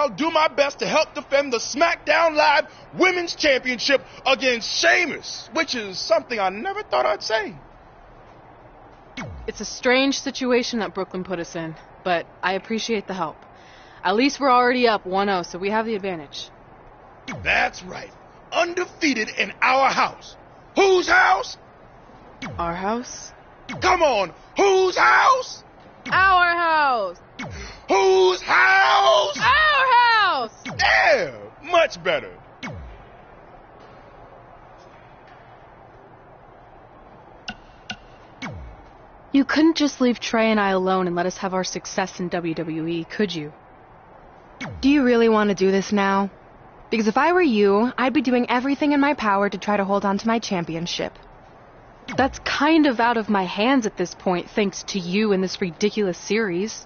I'll do my best to help defend the SmackDown Live Women's Championship against Sheamus, which is something I never thought I'd say. It's a strange situation that Brooklyn put us in, but I appreciate the help. At least we're already up 1-0, so we have the advantage. That's right. Undefeated in our house. Whose house? Our house? Come on, whose house? Our house! Whose house? Our house! Yeah, much better. You couldn't just leave Trey and I alone and let us have our success in WWE, could you? Do you really want to do this now? Because if I were you, I'd be doing everything in my power to try to hold on to my championship. That's kind of out of my hands at this point, thanks to you and this ridiculous series.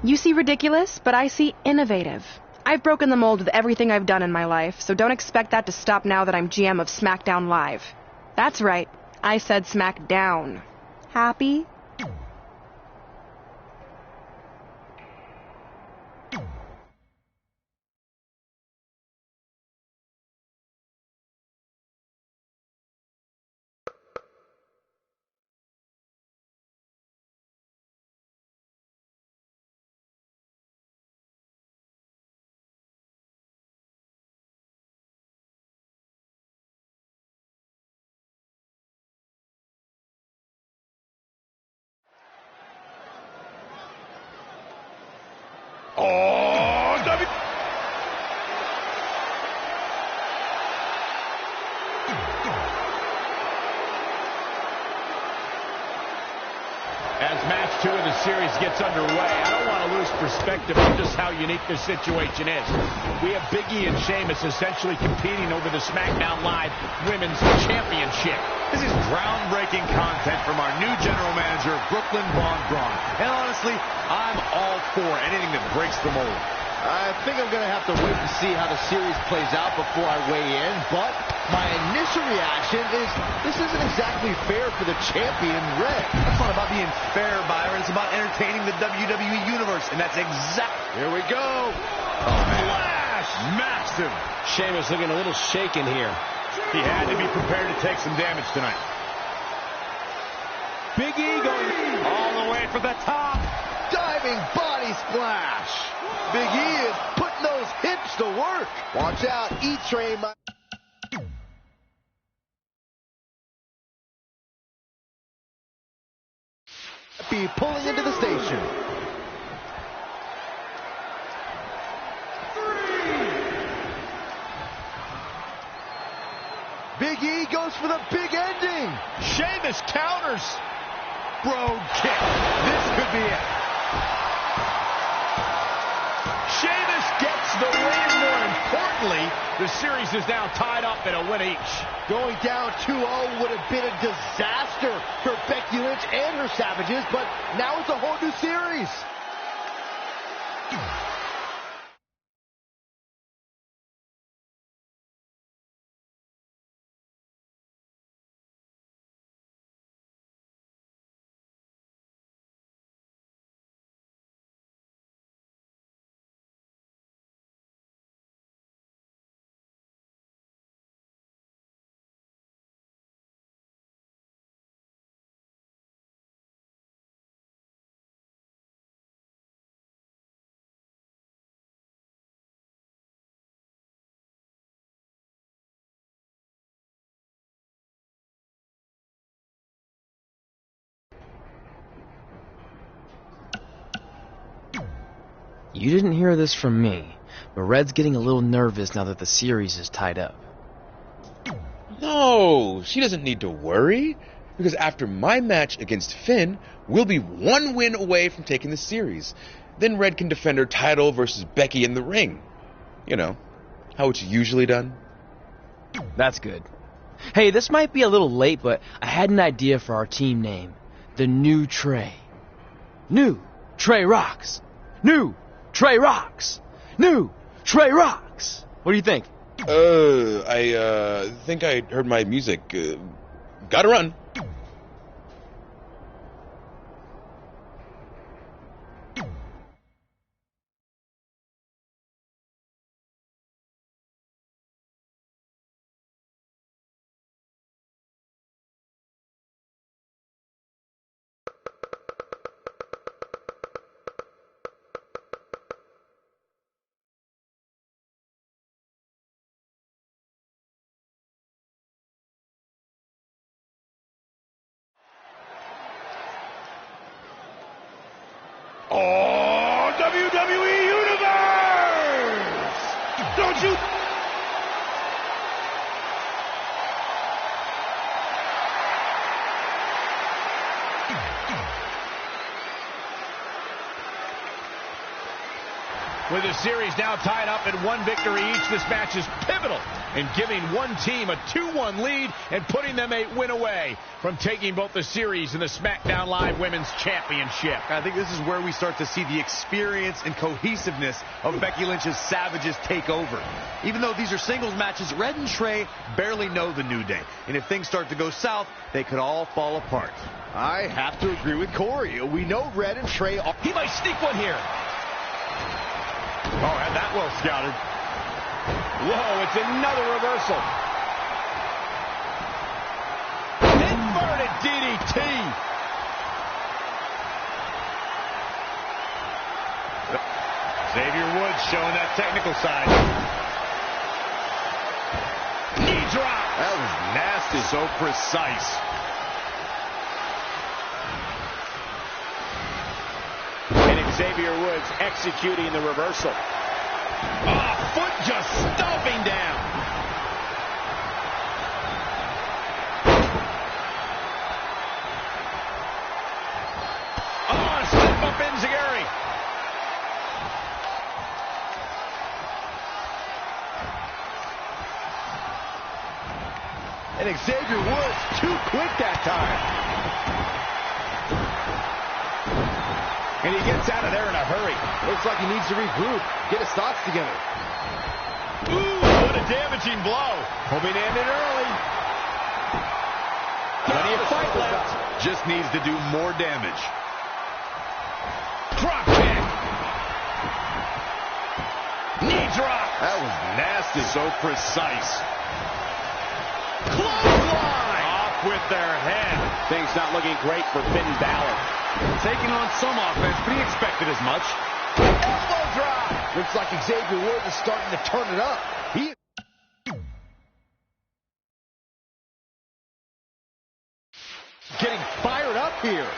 You see ridiculous, but I see innovative. I've broken the mold with everything I've done in my life, so don't expect that to stop now that I'm GM of SmackDown Live. That's right, I said SmackDown. Happy? Oh, As match 2 of the series gets underway, I don't want to lose perspective on just how unique this situation is. We have Big E and Sheamus essentially competing over the SmackDown Live Women's Championship. This is groundbreaking content from our new general manager, Brooklyn Von Braun. And honestly, I'm all for anything that breaks the mold. I think I'm going to have to wait to see how the series plays out before I weigh in, but my initial reaction is this isn't exactly fair for the champion, Red. It's not about being fair, Byron. It's about entertaining the WWE Universe, and that's exactly... Here we go. Flash! Massive. Sheamus looking a little shaken here. He had to be prepared to take some damage tonight. Big E going all the way for the top. Diving body splash. Big E is putting those hips to work. Watch out, E-Train might be pulling into the station. Big E goes for the big ending. Sheamus counters. Brogue kick. This could be it. Sheamus gets the win. More importantly, the series is now tied up at a win each. Going down 2-0 would have been a disaster for Becky Lynch and her Savages, but now it's a whole new series. You didn't hear this from me, but Red's getting a little nervous now that the series is tied up. No, she doesn't need to worry, because after my match against Finn, we'll be one win away from taking the series. Then Red can defend her title versus Becky in the ring. You know, how it's usually done. That's good. Hey, this might be a little late, but I had an idea for our team name. The New Trey. New Trey Rocks. New Trey Rocks. New Trey Rocks. What do you think? I think I heard my music. Gotta run. Don't you? With the series now tied up at 1 victory each, this match is pivotal in giving one team a 2-1 lead and putting them a win away from taking both the series and the SmackDown Live Women's Championship. I think this is where we start to see the experience and cohesiveness of Becky Lynch's Savages take over. Even though these are singles matches, Red and Trey barely know the New Day. And if things start to go south, they could all fall apart. I have to agree with Corey. We know Red and Trey are... He might sneak one here. Oh, had that well scouted. Whoa, it's another reversal. Inverted DDT. Xavier Woods showing that technical side. Knee drop. That was nasty. So precise. And Xavier Woods executing the reversal. Oh, foot just stomping down. Oh, slip up Enziguri. And Xavier Woods too quick that time. And he gets out of there in a hurry. Looks like he needs to regroup, get his thoughts together. Ooh, what a damaging blow. Hoping to end it early. Plenty of fight left. Just needs to do more damage. Drop kick. Knee drop. That was nasty. So precise. Clothesline. Off with their head. Things not looking great for Finn Balor. Taking on some offense, but he expected as much. Elbow drop. Looks like Xavier Woods is starting to turn it up. Getting fired up here.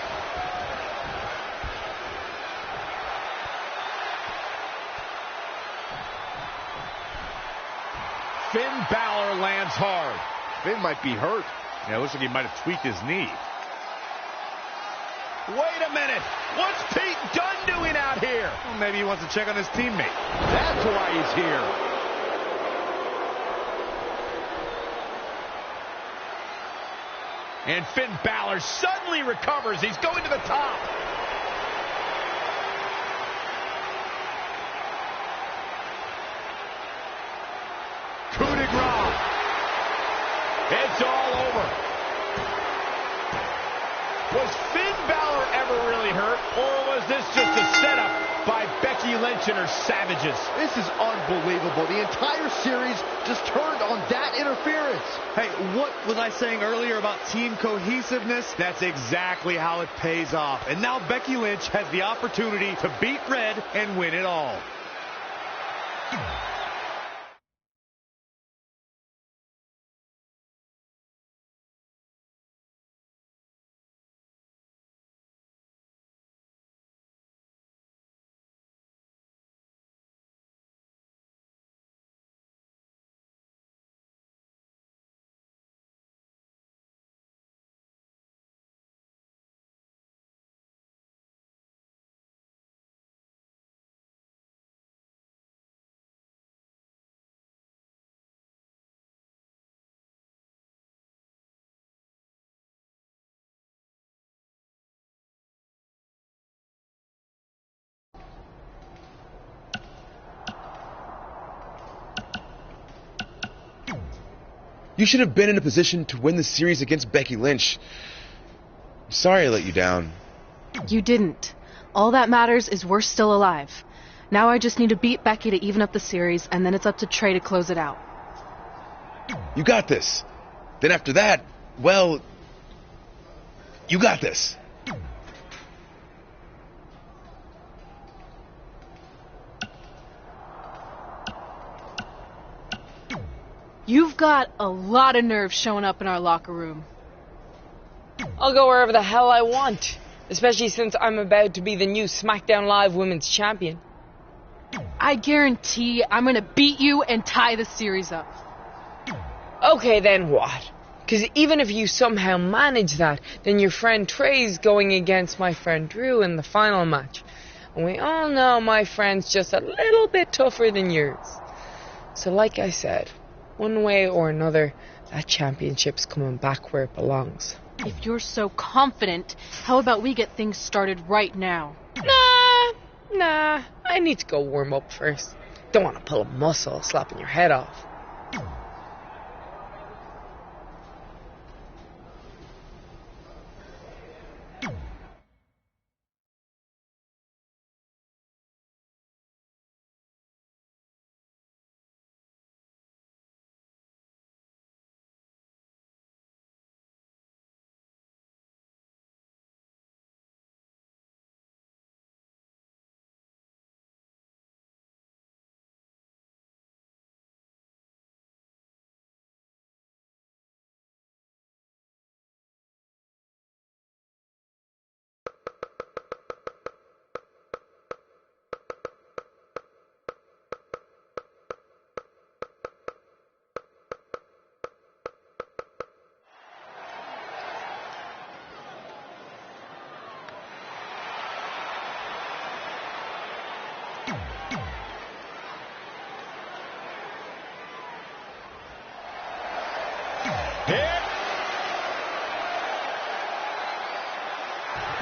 Finn Balor lands hard. Finn might be hurt. Yeah, it looks like he might have tweaked his knee. Wait a minute. What's Pete Dunne doing out here? Well, maybe he wants to check on his teammate. That's why he's here. And Finn Balor suddenly recovers. He's going to the top. Coup de grace. It's all over. Was Finn Balor ever really hurt, or was this just a setup by Becky Lynch and her Savages? This is unbelievable. The entire series just turned on that interference. Hey, what was I saying earlier about team cohesiveness? That's exactly how it pays off. And now Becky Lynch has the opportunity to beat Red and win it all. You should have been in a position to win the series against Becky Lynch. I'm sorry I let you down. You didn't. All that matters is we're still alive. Now I just need to beat Becky to even up the series, and then it's up to Trey to close it out. You got this. Then after that, well, you got this. You've got a lot of nerve showing up in our locker room. I'll go wherever the hell I want, especially since I'm about to be the new SmackDown Live Women's Champion. I guarantee I'm gonna beat you and tie the series up. Okay, then what? Because even if you somehow manage that, then your friend Trey's going against my friend Drew in the final match. And we all know my friend's just a little bit tougher than yours. So like I said, one way or another, that championship's coming back where it belongs. If you're so confident, how about we get things started right now? Nah, I need to go warm up first. Don't want to pull a muscle slapping your head off.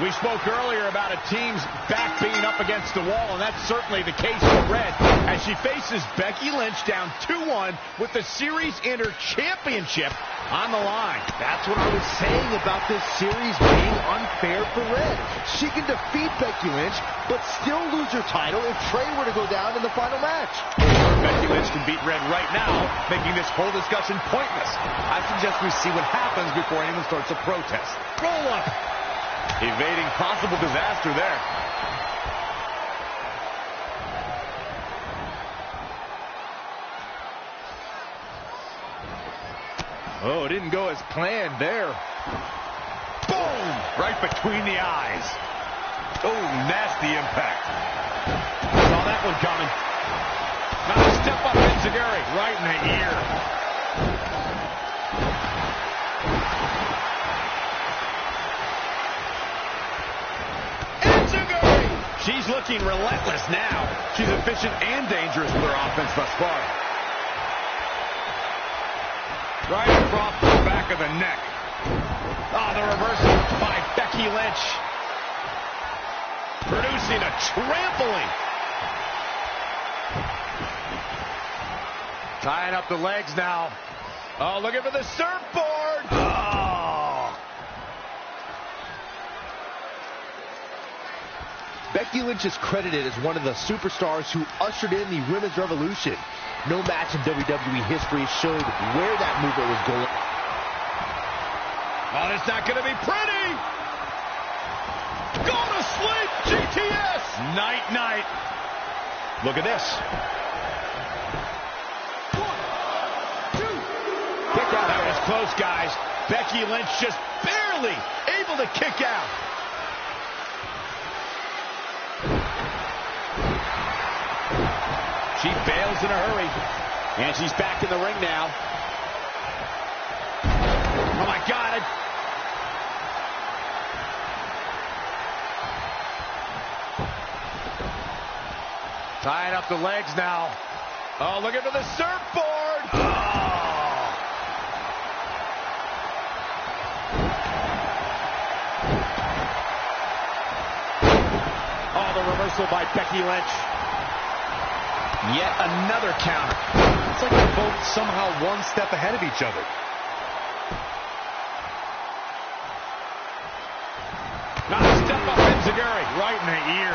We spoke earlier about a team's back being up against the wall, and that's certainly the case for Red as she faces Becky Lynch down 2-1 with the Series Inter Championship on the line. That's what I was saying about this series being unfair for Red. She can defeat Becky Lynch, but still lose her title if Trey were to go down in the final match. Becky Lynch can beat Red right now, making this whole discussion pointless. I suggest we see what happens before anyone starts a protest. Roll up. Evading possible disaster there. Oh, it didn't go as planned there. Boom! Right between the eyes. Oh, nasty impact. Saw that one coming. Now step up Enziguri right in the ear. She's looking relentless now. She's efficient and dangerous with her offense thus far. Right across the back of the neck. Oh, the reversal by Becky Lynch. Producing a trampling. Tying up the legs now. Oh, looking for the surfboard. Oh. Becky Lynch is credited as one of the superstars who ushered in the Women's Revolution. No match in WWE history showed where that movement was going. Oh, it's not going to be pretty. Go to sleep, GTS. Night, night. Look at this. 1, 2. Kick out. That was close, guys. Becky Lynch just barely able to kick out. She bails in a hurry. And she's back in the ring now. Oh, my God. Tying up the legs now. Oh, looking for the surfboard. Oh. Oh, the reversal by Becky Lynch. Yet another counter. It's like they're both somehow one step ahead of each other. Now step up Enziguri right in the ear.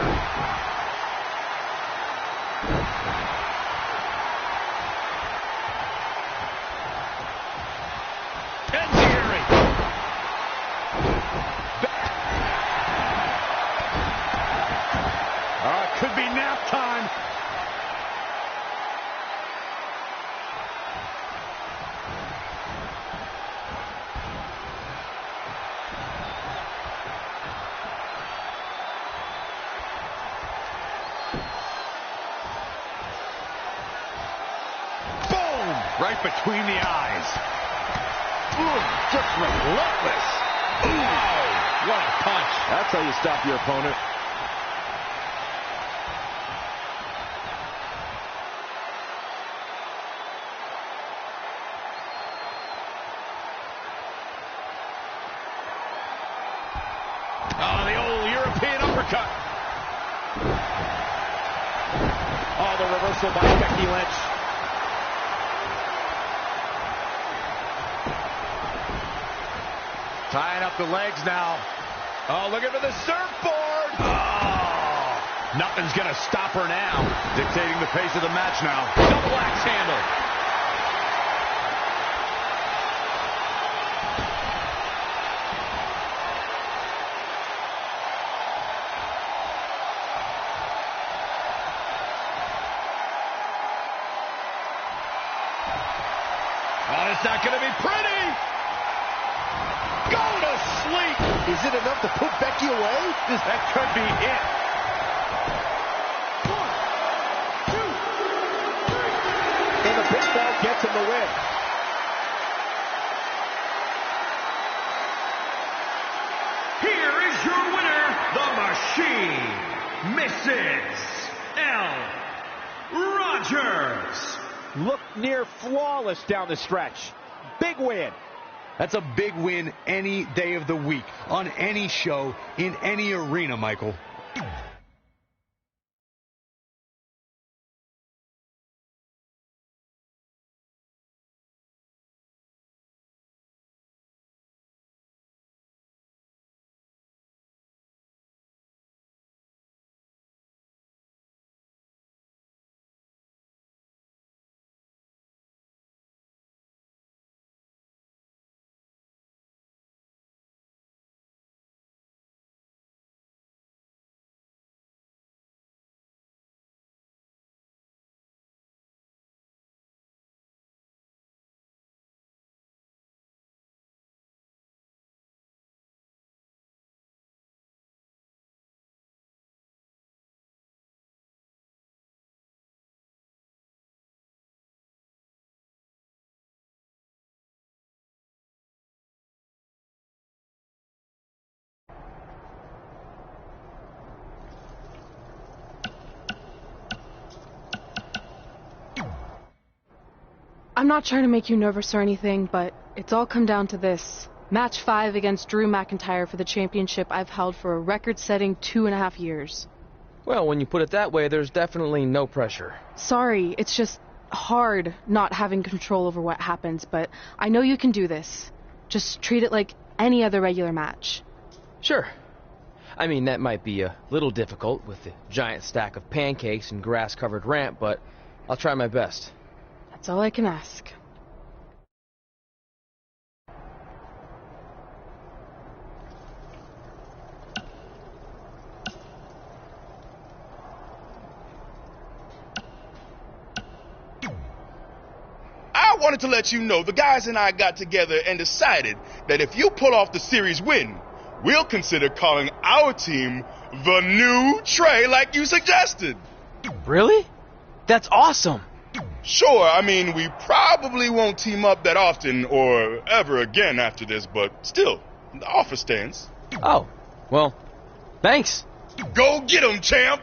Enziguri. It could be nap time. Right between the eyes. Ooh, just relentless. Oh, what a punch. That's how you stop your opponent. Oh, the old European uppercut. Oh, the reversal by Becky Lynch. Tying up the legs now. Oh, looking for the surfboard. Oh, Nothing's going to stop her now. dictating the pace of the match now. Double axe handle. Oh, it's not going to be pretty. Go to sleep. Is it enough to put Becky away? That could be it. And the pinfall gets him the win. Here is your winner, the Machine, Mrs. L. Rogers. Look near flawless down the stretch. Big win. That's a big win any day of the week, on any show, in any arena, Michael. I'm not trying to make you nervous or anything, but it's all come down to this. Match 5 against Drew McIntyre for the championship I've held for a record-setting 2.5 years. Well, when you put it that way, there's definitely no pressure. Sorry, it's just hard not having control over what happens, but I know you can do this. Just treat it like any other regular match. Sure. I mean, that might be a little difficult with the giant stack of pancakes and grass-covered ramp, but I'll try my best. That's all I can ask. I wanted to let you know the guys and I got together and decided that if you pull off the series win, we'll consider calling our team the New Trey like you suggested. Really? That's awesome! Sure, I mean, we probably won't team up that often or ever again after this, but still, the offer stands. Oh, well, thanks! Go get 'em, champ!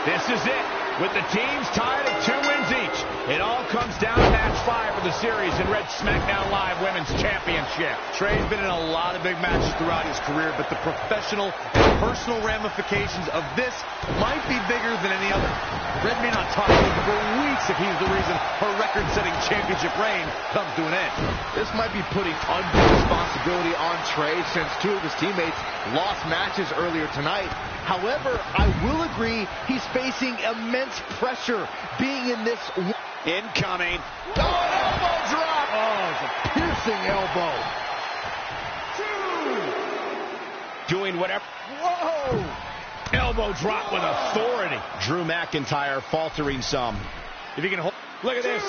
This is it. With the teams tied at 2 wins each, it all comes down to match 5 of the series in Red's SmackDown Live Women's Championship. Trey's been in a lot of big matches throughout his career, but the professional and personal ramifications of this might be bigger than any other. Red may not talk to him for weeks if he's the reason her record-setting championship reign comes to an end. This might be putting undue responsibility on Trey since 2 of his teammates lost matches earlier tonight. However, I will agree he's facing immense pressure being in this. Incoming. Oh, an elbow drop! Oh, it's a piercing elbow. 2. Doing whatever. Whoa! Elbow drop with authority. Drew McIntyre faltering some. If he can hold. Look at this.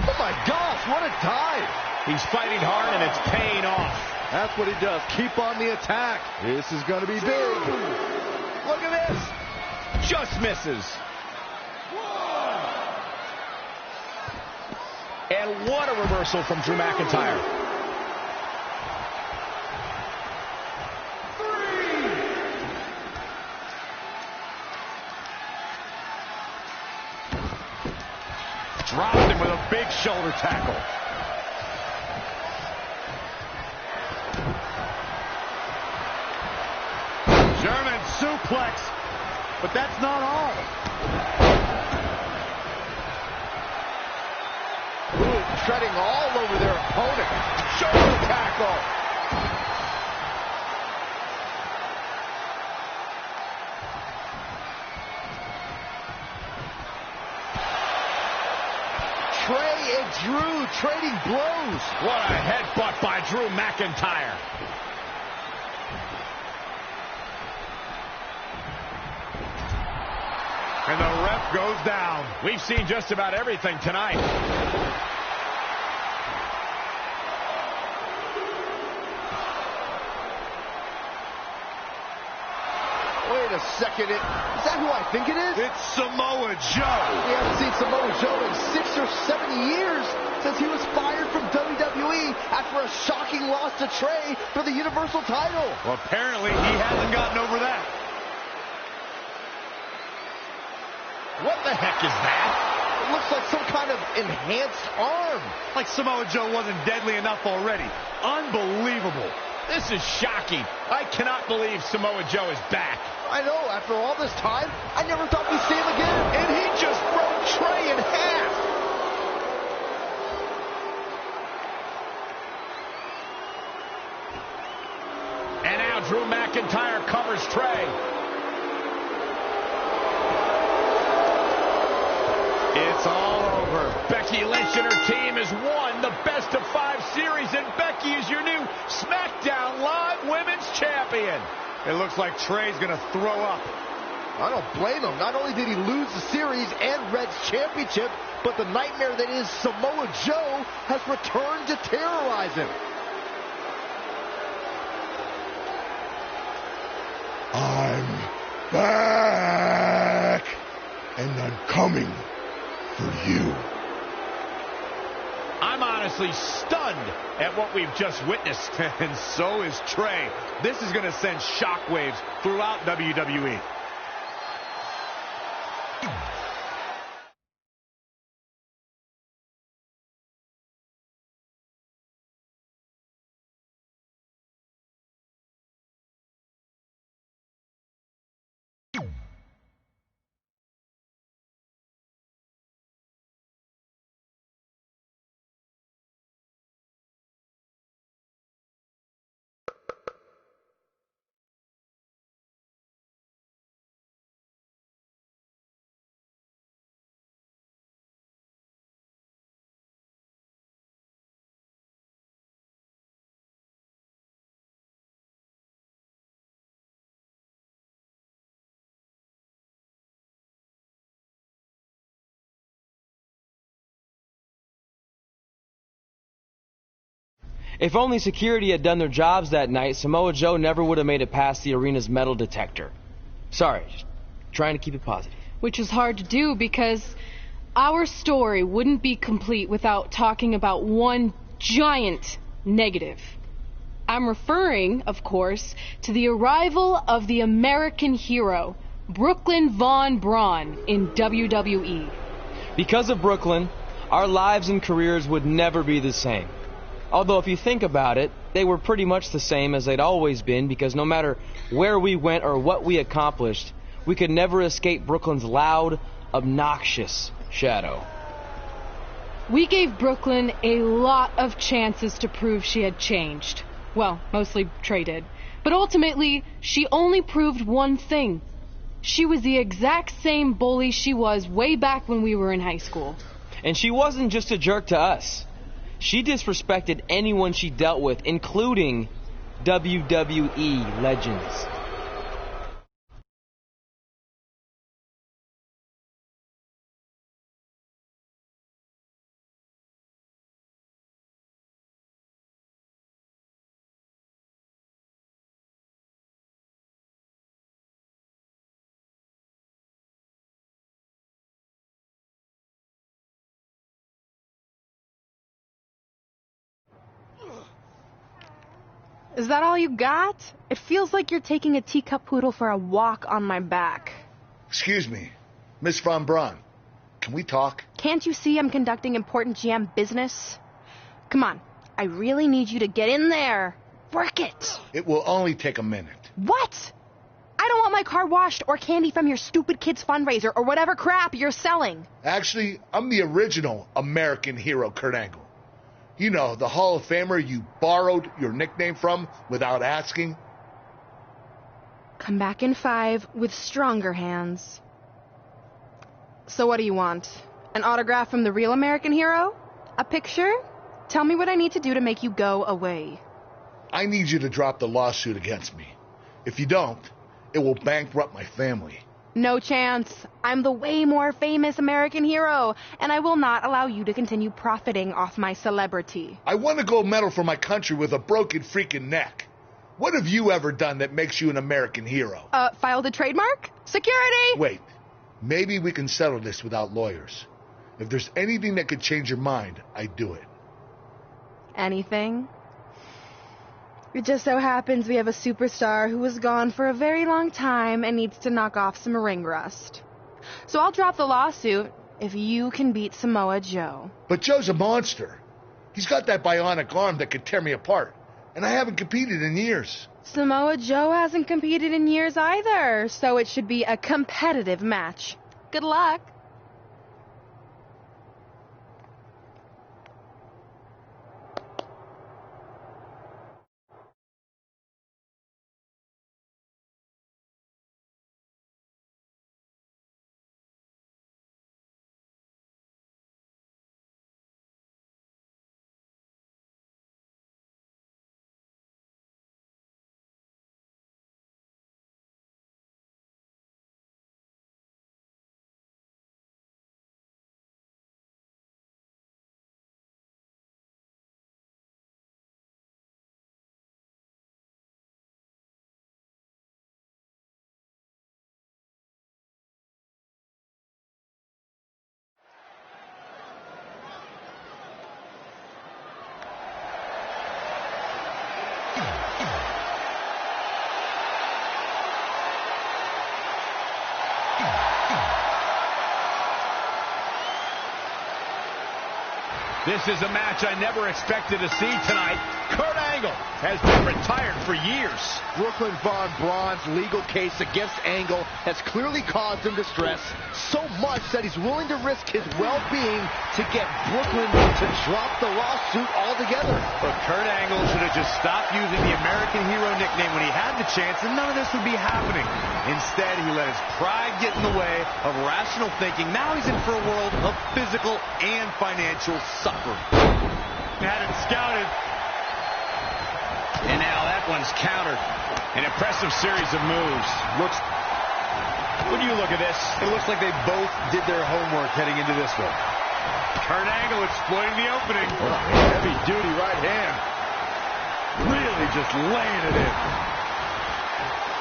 Oh my gosh, what a dive! He's fighting hard and it's paying off. That's what he does. Keep on the attack. This is going to be big. Look at this. Just misses. And what a reversal from Drew McIntyre. 3. Dropped him with a big shoulder tackle. German suplex, but that's not all. Ooh, treading all over their opponent. Shoulder tackle. Trey and Drew trading blows. What a headbutt by Drew McIntyre. And the ref goes down. We've seen just about everything tonight. Wait a second. Is that who I think it is? It's Samoa Joe. We haven't seen Samoa Joe in 6 or 7 years since he was fired from WWE after a shocking loss to Trey for the Universal title. Well, apparently he hasn't gotten over that. What the heck is that? It looks like some kind of enhanced arm. Like Samoa Joe wasn't deadly enough already. Unbelievable. This is shocking. I cannot believe Samoa Joe is back. I know, after all this time, I never thought we'd see him again. And he just broke Trey in half. And now Drew McIntyre covers Trey. It's all over. Becky Lynch and her team has won the best of 5 series, and Becky is your new SmackDown Live Women's Champion. It looks like Trey's going to throw up. I don't blame him. Not only did he lose the series and Red's championship, but the nightmare that is Samoa Joe has returned to terrorize him. I'm back, and I'm coming for you. I'm honestly stunned at what we've just witnessed. And so is Trey. This is going to send shockwaves throughout WWE. If only security had done their jobs that night, Samoa Joe never would have made it past the arena's metal detector. Sorry, just trying to keep it positive. Which is hard to do because our story wouldn't be complete without talking about one giant negative. I'm referring, of course, to the arrival of the American hero, Brooklyn Von Braun in WWE. Because of Brooklyn, our lives and careers would never be the same. Although if you think about it, they were pretty much the same as they'd always been, because no matter where we went or what we accomplished, we could never escape Brooklyn's loud, obnoxious shadow. We gave Brooklyn a lot of chances to prove she had changed. Well, mostly Trey did. But ultimately, she only proved one thing. She was the exact same bully she was way back when we were in high school. And she wasn't just a jerk to us. She disrespected anyone she dealt with, including WWE legends. Is that all you got? It feels like you're taking a teacup poodle for a walk on my back. Excuse me, Miss Von Braun. Can we talk? Can't you see I'm conducting important GM business? Come on, I really need you to get in there. Work it. It will only take a minute. What? I don't want my car washed or candy from your stupid kids fundraiser or whatever crap you're selling. Actually, I'm the original American hero, Kurt Angle. You know, the Hall of Famer you borrowed your nickname from without asking. Come back in 5 with stronger hands. So what do you want? An autograph from the real American hero? A picture? Tell me what I need to do to make you go away. I need you to drop the lawsuit against me. If you don't, it will bankrupt my family. No chance. I'm the way more famous American hero, and I will not allow you to continue profiting off my celebrity. I won a gold medal for my country with a broken freaking neck. What have you ever done that makes you an American hero? Filed a trademark? Security! Wait, maybe we can settle this without lawyers. If there's anything that could change your mind, I'd do it. Anything? It just so happens we have a superstar who was gone for a very long time and needs to knock off some ring rust. So I'll drop the lawsuit if you can beat Samoa Joe. But Joe's a monster. He's got that bionic arm that could tear me apart. And I haven't competed in years. Samoa Joe hasn't competed in years either, so it should be a competitive match. Good luck. This is a match I never expected to see tonight. Kurt Angle has been retired for years. Brooklyn Von Braun's legal case against Angle has clearly caused him distress, so much that he's willing to risk his well-being to get Brooklyn to drop the lawsuit altogether. But Kurt Angle should have just stopped using the American hero nickname when he had the chance, and none of this would be happening. Instead, he let his pride get in the way of rational thinking. Now he's in for a world of physical and financial suffering. Had it scouted. And now that one's countered. An impressive series of moves. When you look at this, It looks like they both did their homework heading into this one. Kurt Angle exploiting the opening. Heavy-duty right hand. Really just laying it in.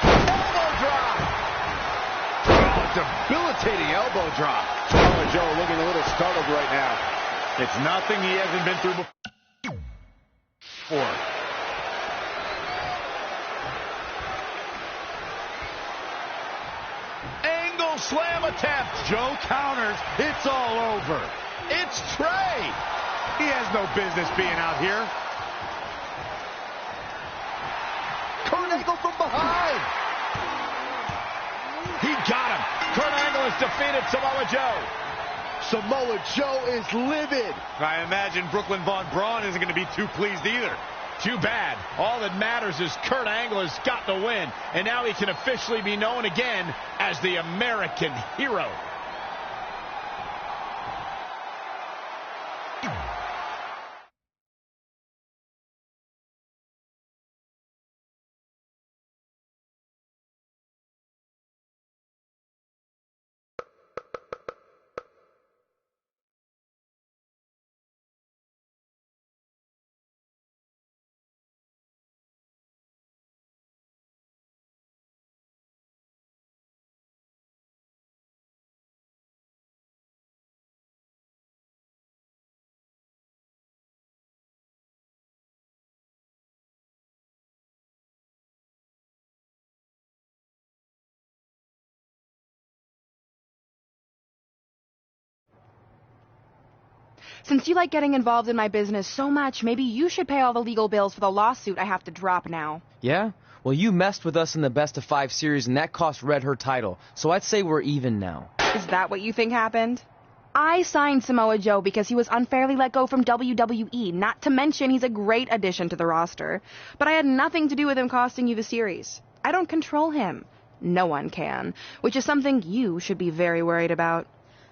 Elbow drop! Oh, debilitating elbow drop. Samoa Joe looking a little startled right now. It's nothing he hasn't been through before. slam attempt. Joe counters. It's all over. It's Trey. He has no business being out here. Kurt Angle from behind. He got him. Kurt Angle has defeated Samoa Joe. Samoa Joe is livid. I imagine Brooklyn Von Braun isn't going to be too pleased either. Too bad. All that matters is Kurt Angle has got the win, and now he can officially be known again as the American Hero. Since you like getting involved in my business so much, maybe you should pay all the legal bills for the lawsuit I have to drop now. Yeah? Well, you messed with us in the best-of-5 series, and that cost Red her title. So I'd say we're even now. Is that what you think happened? I signed Samoa Joe because he was unfairly let go from WWE, not to mention he's a great addition to the roster. But I had nothing to do with him costing you the series. I don't control him. No one can, which is something you should be very worried about.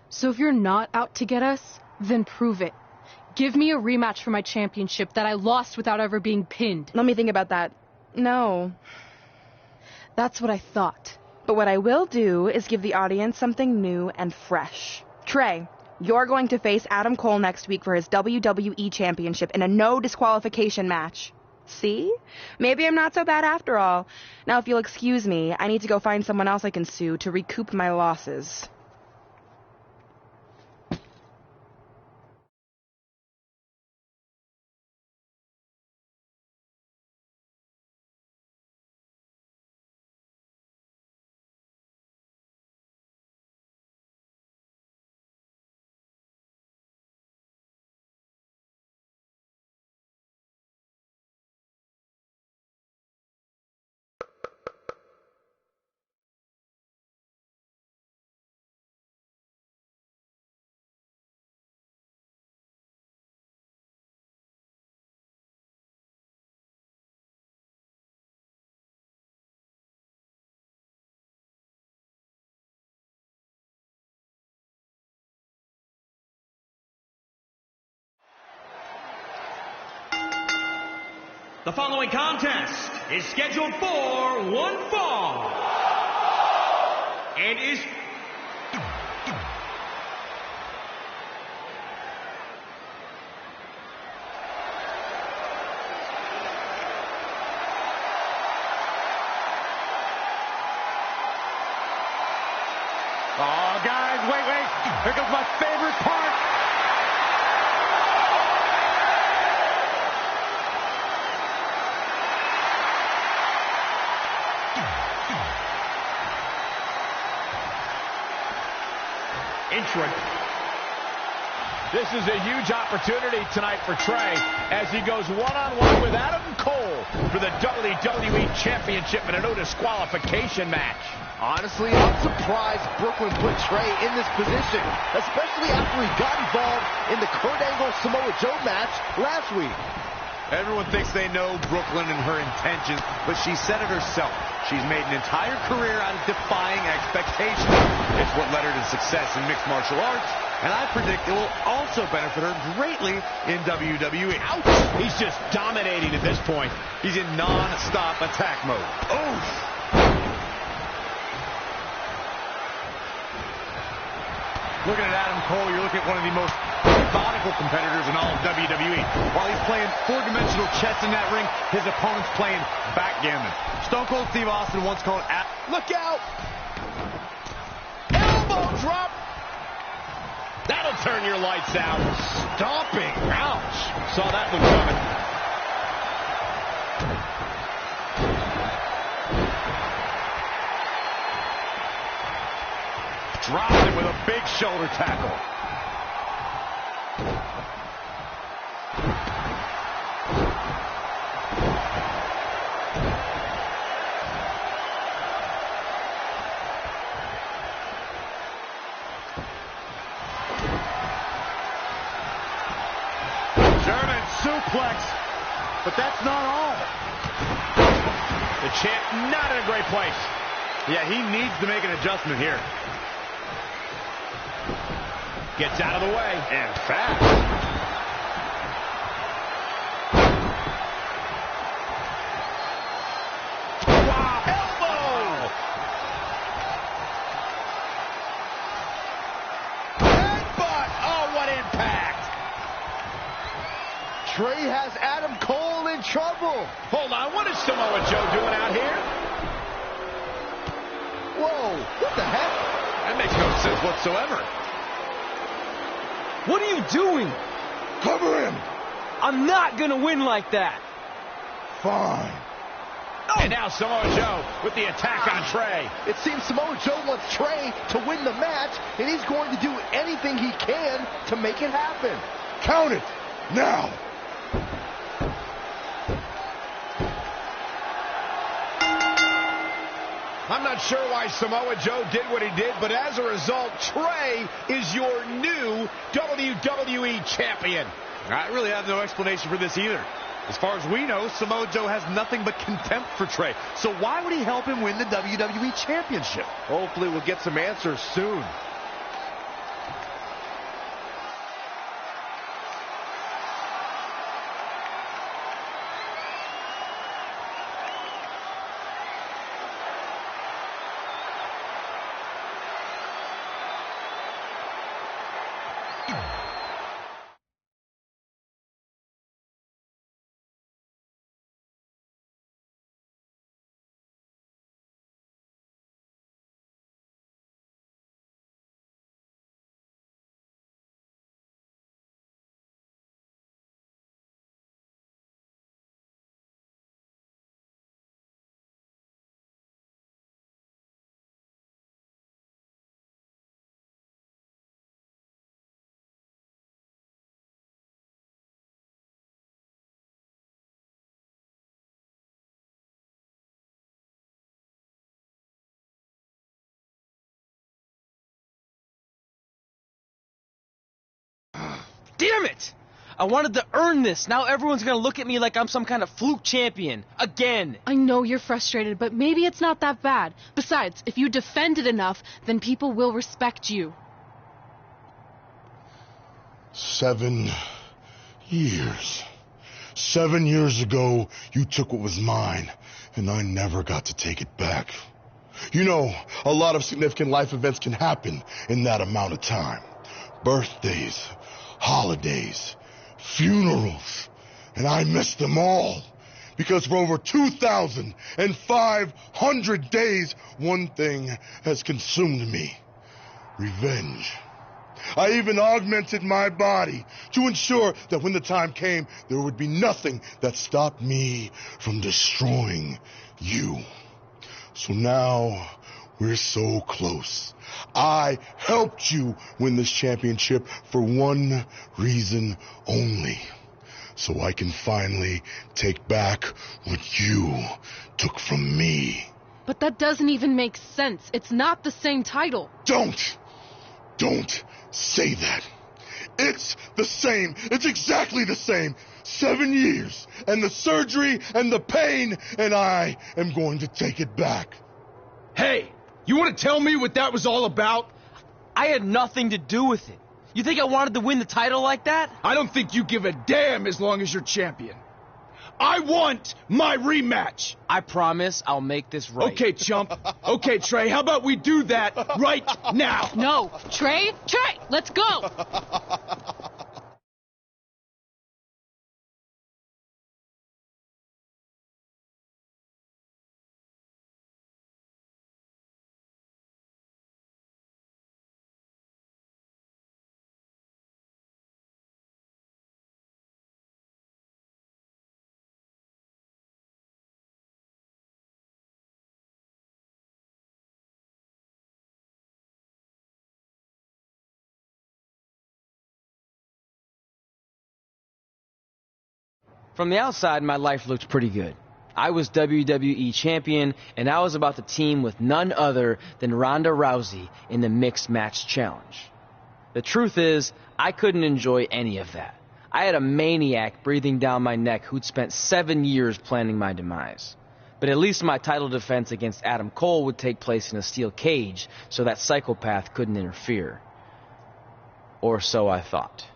So if you're not out to get us, then prove it. Give me a rematch for my championship that I lost without ever being pinned. Let me think about that. No. That's what I thought. But what I will do is give the audience something new and fresh. Trey, you're going to face Adam Cole next week for his WWE Championship in a no disqualification match. See? Maybe I'm not so bad after all. Now, if you'll excuse me, I need to go find someone else I can sue to recoup my losses. The following contest is scheduled for one fall and is Oh, guys, wait. Here comes my favorite part. entrant. This is a huge opportunity tonight for Trey as he goes one-on-one with Adam Cole for the WWE Championship in a no disqualification match. Honestly, I'm surprised Brooklyn put Trey in this position, especially after he got involved in the Kurt Angle Samoa Joe match last week. Everyone thinks they know Brooklyn and her intentions, but she said it herself. She's made an entire career out of defying expectations. It's what led her to success in mixed martial arts, and I predict it will also benefit her greatly in WWE. Ouch! He's just dominating at this point. He's in non-stop attack mode. Oof! Looking at Adam Cole, you're looking at one of the most methodical competitors in all of WWE. While he's playing four-dimensional chess in that ring, his opponent's playing backgammon. Stone Cold Steve Austin once called Look out! Elbow drop! That'll turn your lights out. Stomping. Ouch! Saw that one coming. Dropped him with a big shoulder tackle. German suplex, but that's not all. The champ not in a great place. Yeah, he needs to make an adjustment here. Gets out of the way. And fast. Wow, elbow! Headbutt! Oh, what impact! Trey has Adam Cole in trouble. Hold on, what is Samoa Joe doing out here? Whoa, what the heck? That makes no sense whatsoever. What are you doing? Cover him. I'm not gonna win like that. Fine. And now Samoa Joe with the attack on Trey. It seems Samoa Joe wants Trey to win the match, and he's going to do anything he can to make it happen. Count it. Now. I'm not sure why Samoa Joe did what he did, but as a result, Trey is your new WWE champion. I really have no explanation for this either. As far as we know, Samoa Joe has nothing but contempt for Trey. So why would he help him win the WWE Championship? Hopefully we'll get some answers soon. Damn it! I wanted to earn this. Now everyone's gonna look at me like I'm some kind of fluke champion. Again. I know you're frustrated, but maybe it's not that bad. Besides, if you defend it enough, then people will respect you. 7 years. 7 years ago, you took what was mine, and I never got to take it back. You know, a lot of significant life events can happen in that amount of time. Birthdays, holidays, funerals, and I missed them all. Because for over 2,500 days, one thing has consumed me. Revenge. I even augmented my body to ensure that when the time came, there would be nothing that stopped me from destroying you. So now, we're so close. I helped you win this championship for one reason only. So I can finally take back what you took from me. But that doesn't even make sense. It's not the same title. Don't say that. It's the same. It's exactly the same. 7 years, and the surgery, and the pain, and I am going to take it back. Hey, you want to tell me what that was all about? I had nothing to do with it. You think I wanted to win the title like that? I don't think you give a damn as long as you're champion. I want my rematch. I promise I'll make this right. Okay, chump. Okay, Trey, how about we do that right now? No. Trey, let's go. From the outside, my life looked pretty good. I was WWE champion, and I was about to team with none other than Ronda Rousey in the Mixed Match Challenge. The truth is, I couldn't enjoy any of that. I had a maniac breathing down my neck who'd spent 7 years planning my demise. But at least my title defense against Adam Cole would take place in a steel cage, so that psychopath couldn't interfere. Or so I thought.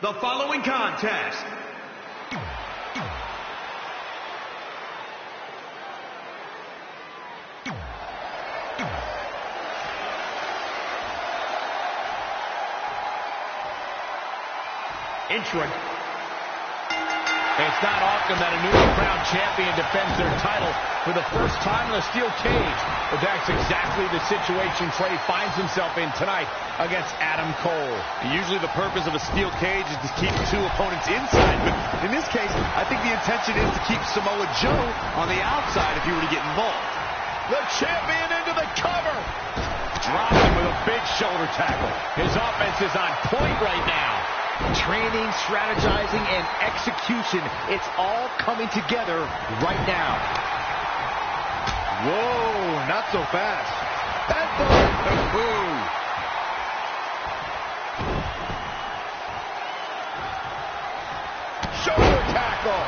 The following contest It's not often that a newly crowned champion defends their title for the first time in a steel cage, but that's exactly the situation Trey finds himself in tonight against Adam Cole. Usually the purpose of a steel cage is to keep two opponents inside, but in this case, I think the intention is to keep Samoa Joe on the outside if he were to get involved. The champion into the cover. Drops him with a big shoulder tackle. His offense is on point right now. Training, strategizing, and execution. It's all coming together right now. Whoa, not so fast. Shoulder tackle.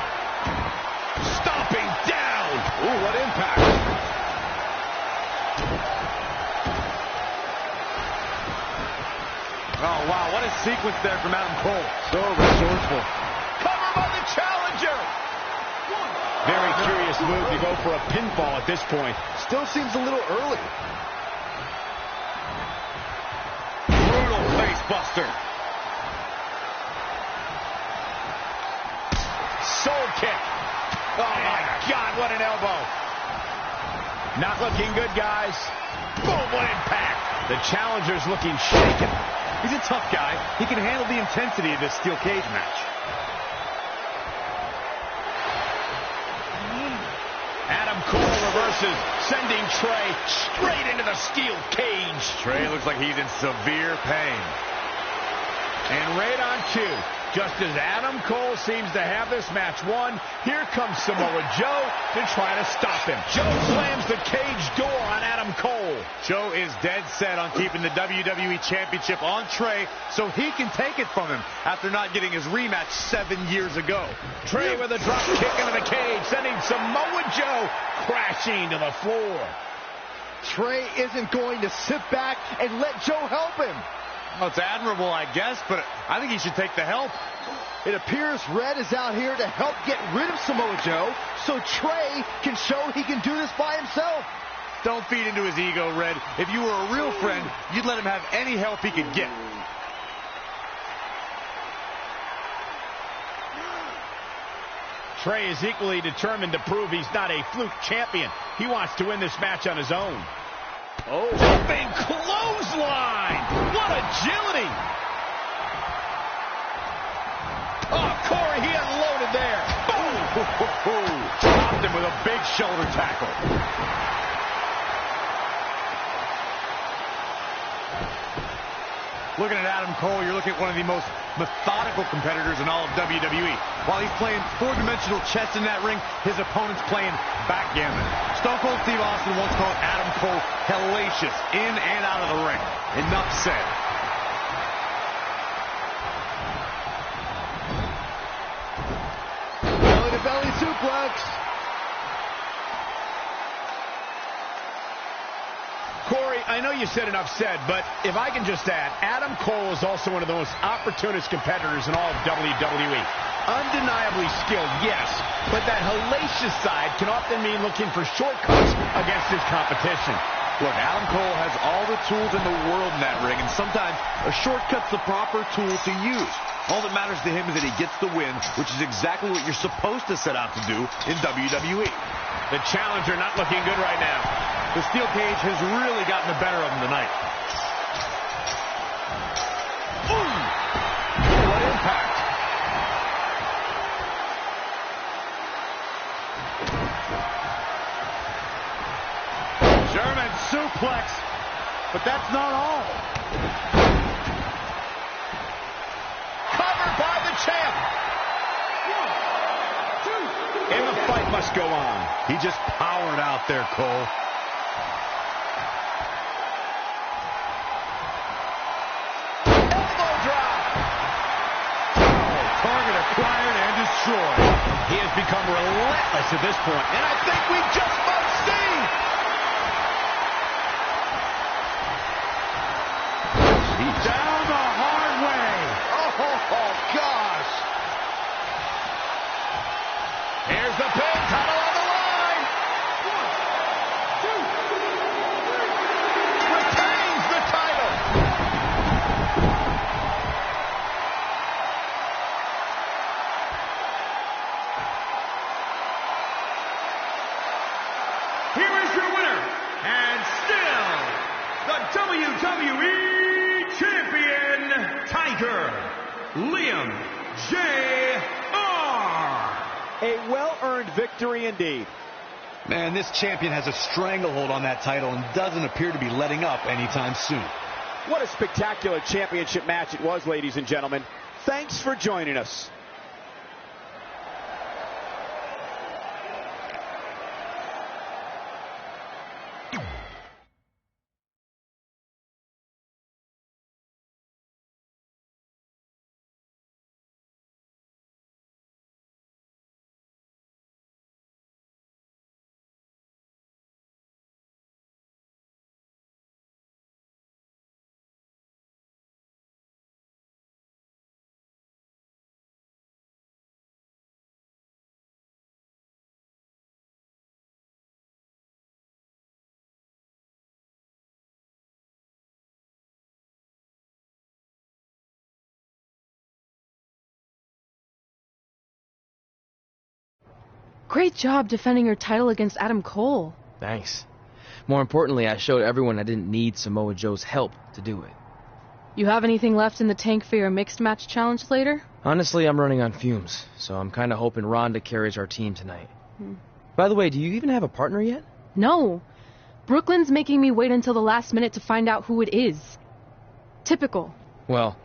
Stomping down. Ooh, what impact. Oh, wow, what a sequence there from Adam Cole. So resourceful. Cover by the challenger. Very curious move to go for a pinfall at this point. Still seems a little early. Brutal face buster. Soul kick. Oh, my God, what an elbow. Not looking good, guys. Boom, what impact. The challenger's looking shaken. He's a tough guy. He can handle the intensity of this steel cage match. Adam Cole reverses, sending Trey straight into the steel cage. Trey looks like he's in severe pain. And right on cue, just as Adam Cole seems to have this match won, here comes Samoa Joe to try to stop him. Joe slams the cage door on Adam Cole. Joe is dead set on keeping the WWE Championship on Trey so he can take it from him after not getting his rematch 7 years ago. Trey with a drop kick into the cage, sending Samoa Joe crashing to the floor. Trey isn't going to sit back and let Joe help him. Well, it's admirable, I guess, but I think he should take the help. It appears Red is out here to help get rid of Samoa Joe so Trey can show he can do this by himself. Don't feed into his ego, Red. If you were a real friend, you'd let him have any help he could get. Trey is equally determined to prove he's not a fluke champion. He wants to win this match on his own. Oh, jumping clothesline! What agility! Oh, Corey, he unloaded there. Boom! Dropped him with a big shoulder tackle. Looking at Adam Cole, you're looking at one of the most methodical competitors in all of WWE. While he's playing four-dimensional chess in that ring, his opponent's playing backgammon. Stone Cold Steve Austin once called Adam Cole hellacious in and out of the ring. Enough said. belly suplex. Corey, I know you said enough said, but if I can just add, Adam Cole is also one of the most opportunist competitors in all of WWE. Undeniably skilled, yes, but that hellacious side can often mean looking for shortcuts against his competition. Look, Adam Cole has all the tools in the world in that ring, and sometimes a shortcut's the proper tool to use. All that matters to him is that he gets the win, which is exactly what you're supposed to set out to do in WWE. The challenger not looking good right now. The steel cage has really gotten the better of him tonight. Ooh! What impact! German suplex, but that's not all. Covered by the champ. 1, 2, 3. And the fight must go on. He just powered out there, Cole. Elbow drop. Oh, target acquired and destroyed. He has become relentless at this point, and I think we just might see. Down the hard way. Oh, gosh. Here's the pin, title on the line. 1, 2, 3. Retains the title. Here is your winner, and still the WWE Champion, Tiger, Liam J.R. A well-earned victory indeed. Man, this champion has a stranglehold on that title and doesn't appear to be letting up anytime soon. What a spectacular championship match it was, ladies and gentlemen. Thanks for joining us. Great job defending your title against Adam Cole. Thanks. More importantly, I showed everyone I didn't need Samoa Joe's help to do it. You have anything left in the tank for your mixed match challenge later? Honestly, I'm running on fumes, so I'm kind of hoping Ronda carries our team tonight. By the way, do you even have a partner yet? No. Brooklyn's making me wait until the last minute to find out who it is. Typical. Well,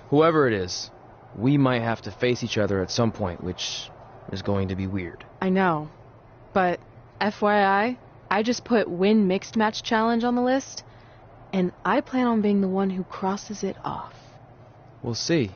whoever it is, we might have to face each other at some point, which is going to be weird. I know. But FYI, I just put win mixed match challenge on the list, and I plan on being the one who crosses it off. We'll see.